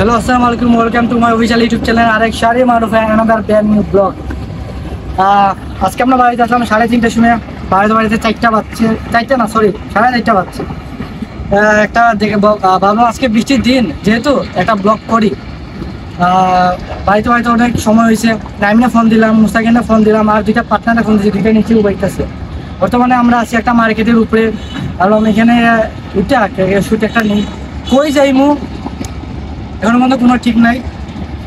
Hello, Assalamualaikum. Welcome to my official YouTube channel. Arek Shari Maruf and another brand new vlog. আজকে আমরা বাড়িতে আসলাম 3:30টার সময়। বাড়িতে 4টা বাজছে, 4টা না সরি 4:30টা বাজছে। একটা দেখে ভাবলাম আজকে বৃষ্টির দিন যেহেতু একটা ব্লগ করি। বাড়িতে অনেক সময় হয়েছে। নাইমিনে ফোন দিলাম, মুস্তাকিনে ফোন দিলাম, আর দুইটা পার্টনারে ফোন দিয়েছি, দুইটা নিচে উবাইতেছে। বর্তমানে আমরা আছি একটা মার্কেটের উপরে। ভাবলাম এখানে উঠে শুট একটা নেই, কই যাইমু এখনো মধ্যে কোনো ঠিক নাই।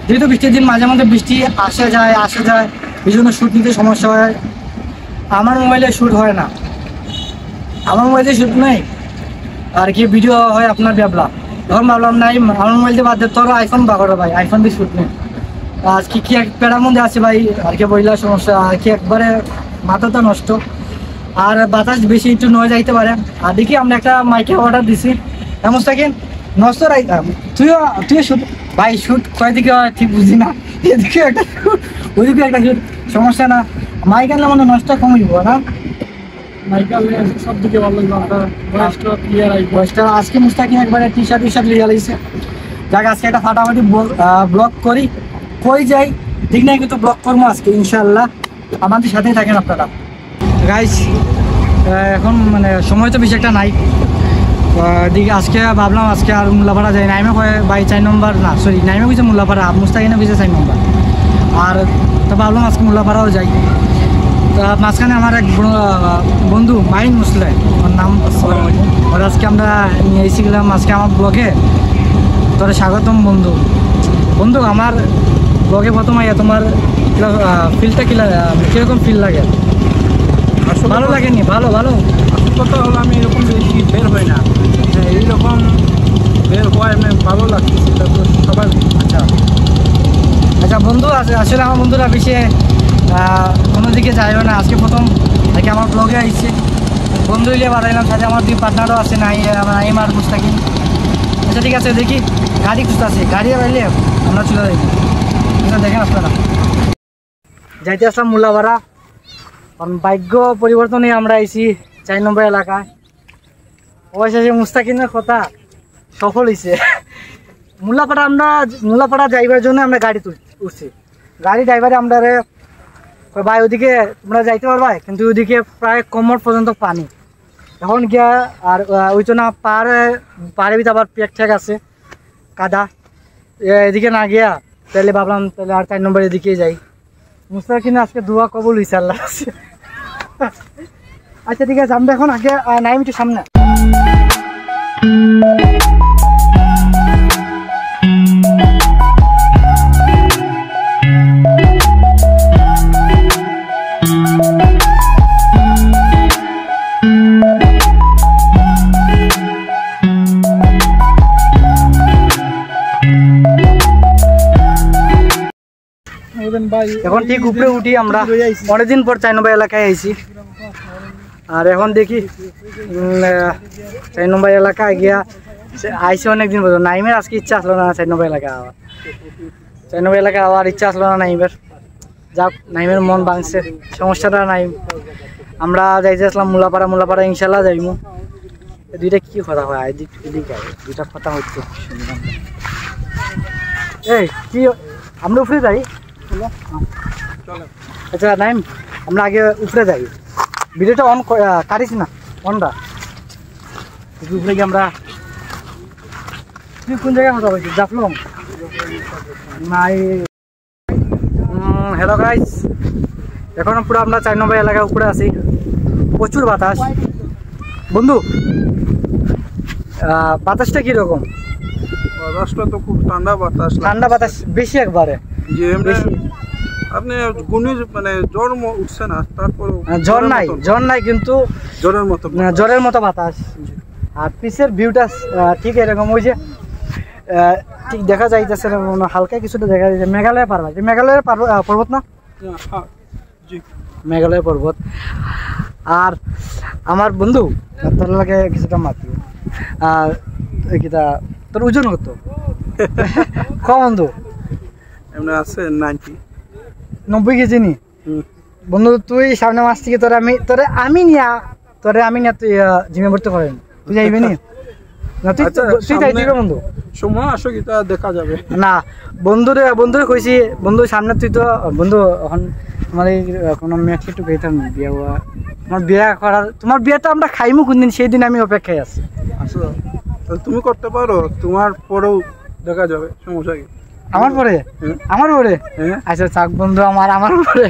যেহেতু বৃষ্টির দিন মাঝে মধ্যে বৃষ্টি আসে যায় এই জন্য শ্যুট নিতে সমস্যা হয়। আমার মোবাইলে শ্যুট হয় না, আমার মোবাইলে শ্যুট নেই আর কি ভিডিও হয় আপনার ব্যাবলা। তখন ভাবলাম নাই আমার মোবাইল দিয়ে বাদ দে, তোর আইফোন বাগড়া ভাই, আইফোন দিয়ে শ্যুট নেই। আজকে কি এক পেড়ার মধ্যে আছে ভাই, আর কি বইলা সমস্যা, আর কি একবারে মাথাটা নষ্ট। আর বাতাস বেশি একটু নয় যাইতে পারে। আর দেখি আমরা একটা মাইকে অর্ডার দিছি, এমন থাকেন নষ্ট রাইতাম। তুইও শুট ভাই, শুট কয়দিকে হয় ঠিক বুঝি না, এদিকে একটা শুট ওইদিকে একটা শুট, সমস্যা না। মাইক আনলে মানে নষ্ট কমিব না, মাইক আনলে সব দিকে ভালো লাগবে। ভয়েসটা আজকে মুস্তাকিম একবারে টি-শার্ট লিয়ে লাইছে। যাক আজকে একটা ফাটাফাটি ব্লগ করি, কই যাই ঠিক নাই কিন্তু ব্লগ করবো আজকে ইনশাআল্লাহ। আমাদের সাথেই থাকেন আপনারা গাইস। এখন মানে সময় তো বেশি একটা নাই। দিকে আজকে ভাবলাম আজকে আর মোল্লাপাড়া যাই। নাইমে কয়ে বাই 4 নম্বর না সরি নাইমে বুঝছে মোল্লাপাড়া, মুস্তাকিনে বুঝছে 4 নম্বর। আর তো ভাবলাম আজকে মোল্লাপাড়াও যাই। তো মাঝখানে আমার এক বন্ধু মাইন মুসলে, ওর নাম, ওর আজকে আমরা নিয়ে এসেছিলাম আজকে আমার ব্লগে। তোর স্বাগতম বন্ধু আমার ব্লগে প্রথম আইয়া তোমার ফিলটা কীরকম ফিল লাগে? ভালো লাগেনি? ভালো কথা হলো আমি এরকম বেশি বের হই না, এইরকম বের হওয়ায় আমি ভালো লাগতেছে সবাই। আচ্ছা বন্ধু, আসলে আমার বন্ধুরা বেশি কোনো দিকে যাইও না। আজকে প্রথম নাকি আমার ব্লগে আইছে, বন্ধু ইলে বাড়াইলাম, সাথে আমার 2 পার্টনারও আছে, নাইম আর মুস্তাকিম। আচ্ছা ঠিক আছে, দেখি গাড়ি খুঁজতে আছে, গাড়ি পাইলে আমরা চলে যাই। এটা দেখেন আপনারা, যাইতে আসলাম মোল্লাপাড়া। কারণ ভাগ্য পরিবর্তনে আমরা আইছি 4 নম্বর এলাকায়। অবশেষে মুস্তাকিমের কথা সফল হয়েছে। মোল্লাপাড়া যাইবার জন্য আমরা গাড়ি উঠছি। গাড়ি ড্রাইভারে আমরা ভাই ওদিকে তোমরা যাইতে পারবা, কিন্তু ওইদিকে প্রায় কোমর পর্যন্ত পানি। এখন গিয়া আর ওই তো না পাহাড়ে ভিতরে আবার পেট ঠেক আছে, কাদা, এদিকে না গিয়া তাহলে ভাবলাম তাহলে আর 4 নম্বর এদিকে যাই। মুস্তাকিম আজকে দোয়া কবুল হয়েছে আল্লাহ। আচ্ছা ঠিক আছে, আমরা এখন আগে নাইম একটু সামনে। এখন ঠিক উপরে উঠি আমরা, অনেকদিন পর 4 নম্বর এলাকায় আইছি। আর এখন দেখি 4 নম্বর এলাকায় গিয়া আইসি অনেকদিন পর্যন্ত। নাইমের আজকে ইচ্ছা আসলো না 4 নম্বর এলাকায় আবার, 4 নম্বর এলাকায় আবার ইচ্ছা আসলো না নাইমের। যাক নাইমের মন ভাঙছে, সমস্যাটা নাইম। আমরা যাইতে আসলাম মোল্লাপাড়া ইনশাল্লাহ যাইমু। দুইটা কি কথা হয়, এদিকে দুইটা কথা হচ্ছে। এই কি আমরা উপরে যাই? আচ্ছা নাইম, আমরা আগে উপরে যাই, ভিডিওটা অন কাটিস না, অনটা উপরে গিয়ে আমরা। তুই কোন জায়গায় কথা বলছিস? জাফলং নাই। হ্যালো গাইস, এখন পুরো আমরা 4 নম্বর এলাকার উপরে আছি, প্রচুর বাতাস। বন্ধু বাতাসটা কিরকম? বাতাসটা তো খুব ঠান্ডা বাতাস, বেশি একবারে বেশি। আপনি মানে জ্বর উঠছে না, তারপর জ্বর নাই কিন্তু জ্বরের মতো বাতাস। আর পিছের ভিউটা ঠিক এরকম, ওই যে ঠিক দেখা যাইতেছে হালকা কিছুটা দেখা যাচ্ছে। মেঘালয় পার্বত, মেঘালয়ের পর্বত না? মেঘালয় পর্বত। আর আমার বন্ধু তোর লাগে কিছুটা মাতি, আর কিটা তোর ওজন কত? কম বন্ধু এমনি আছে 90 কেজি নি বন্ধু। তুই সামনে মাস থেকে তোরে আমি নিয়া তুই জিমে ভর্তি করেন, তুই যাইবি নি? তুই যাইবি বন্ধু? সময় আসো কিতা দেখা যাবে না বন্ধুরে কইছি বন্ধু সামনে তুই তো বন্ধু এখন আমার এই কোনো মেয়েকে একটু গেতাম বিয়ে হওয়া আমার বিয়ে করার তোমার বিয়েটা আমরা খাইমু কোনদিন সেই দিন আমি অপেক্ষায় আছি আসো তাহলে তুমি করতে পারো তোমার পরেও দেখা যাবে সমস্যা কি আমার পরে হ্যাঁ আচ্ছা থাক বন্ধু আমার পরে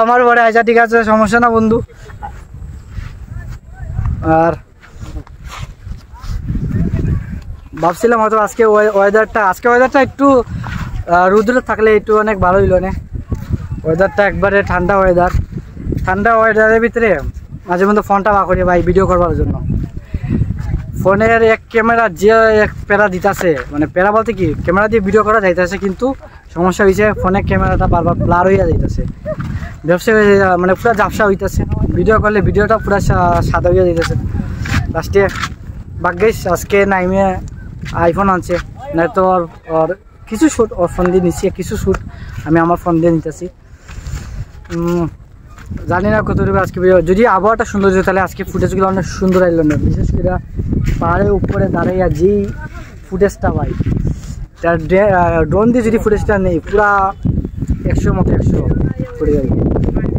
আমার পরে আচ্ছা ঠিক আছে সমস্যা না বন্ধু আর ভাবছিলাম হয়তো আজকে ওয়েদারটা একটু রুদ্র থাকলে একটু অনেক ভালো হইল না ওয়েদারটা একবারে ঠান্ডা ওয়েদারের ভিতরে মাঝে মধ্যে ফোনটা বা করি ভাই ভিডিও করবার জন্য ফোনের এক ক্যামেরা যে এক প্যারা দিতেছে মানে প্যারা বলতে কি ক্যামেরা দিয়ে ভিডিও করা যাইতেছে কিন্তু সমস্যা হয়েছে ফোনের ক্যামেরাটা বারবার ব্লার হইয়া যাইতেছে ব্যবসা মানে পুরো ঝাপসা হইতেছে ভিডিও করলে ভিডিওটা পুরো সাদা হইয়া যাইতেছে লাস্টে ভাগ্যিস আজকে নাইমে আইফোন আনছে না তো ওর কিছু শ্যুট ওর ফোন দিয়ে নিচ্ছি কিছু শ্যুট আমি আমার ফোন দিয়ে নিতেছি জানি না কতটুকু আজকে যদি আবহাওয়াটা সুন্দর হতো তাহলে আজকে ফুটেজগুলো অনেক সুন্দর আইল না বিশেষ করে পাহাড়ের উপরে দাঁড়াইয়া যেই ফুটেজটা পাই তার ড্রোন দিয়ে যদি ফুটেজটা নেই পুরা 100 মতো 100 ফুটে যাবে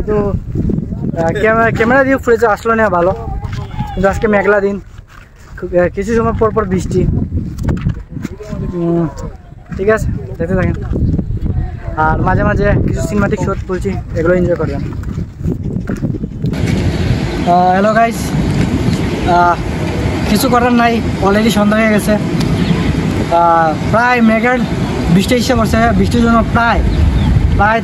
তো ক্যামেরা দিয়ে ফুটেজ আসলো না ভালো কিন্তু আজকে মেঘলা দিন কিছু সময় পর বৃষ্টি ঠিক আছে দেখতে থাকেন আর মাঝে মাঝে কিছু সিনেমাটিক শট বলছি এগুলো এনজয় করবেন হ্যালো গাইস কিছু করার নাই অলরেডি সন্ধ্যা হয়ে গেছে প্রায় মেঘের বৃষ্টি এসে পড়ছে বৃষ্টির জন্য প্রায়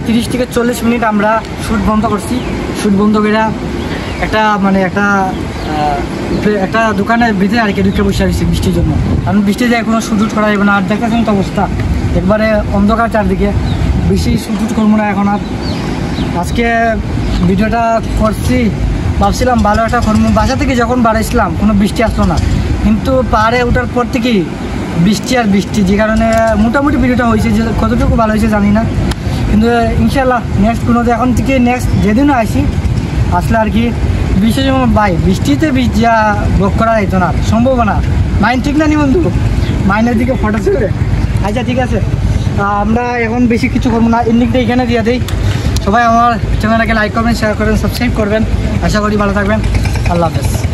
30 থেকে 40 মিনিট আমরা শ্যুট বন্ধ করছি শ্যুট বন্ধ করে একটা দোকানের ভিতরে আর কি ঢুকে বসে আসছি বৃষ্টির জন্য কারণ বৃষ্টি যায় কোনো শ্যুট করা যাবে না আর দেখতেছেন তো অবস্থা একবারে অন্ধকার চারদিকে বেশি শ্যুট করবো না এখন আর আজকে ভিডিওটা করছি ভাবছিলাম ভালো একটা করবো বাসা থেকে যখন বাড়াইছিলাম কোনো বৃষ্টি আসলো না কিন্তু পাহাড়ে ওঠার পর থেকেই বৃষ্টি যে কারণে মোটামুটি ভিডিওটা হয়েছে যে কতটুকু ভালো হয়েছে জানি না কিন্তু ইনশাল্লাহ নেক্সট কোনো এখন থেকে নেক্সট যেদিনও আসি আসলে আর কি বৃষ্টির যেমন বৃষ্টিতে যা ভোগ করা যাইতো না সম্ভাবনা মাইন্ড ঠিক না নি বন্ধু মাইন্ডের দিকে ফটো চলে আচ্ছা ঠিক আছে আমরা এখন বেশি কিছু করবো না এন্ডিংটা এখানে দিয়ে দিই সবাই আমার চ্যানেলটাকে লাইক করবেন শেয়ার করবেন সাবস্ক্রাইব করবেন আশা করি ভালো থাকবেন আল্লাহ হাফেজ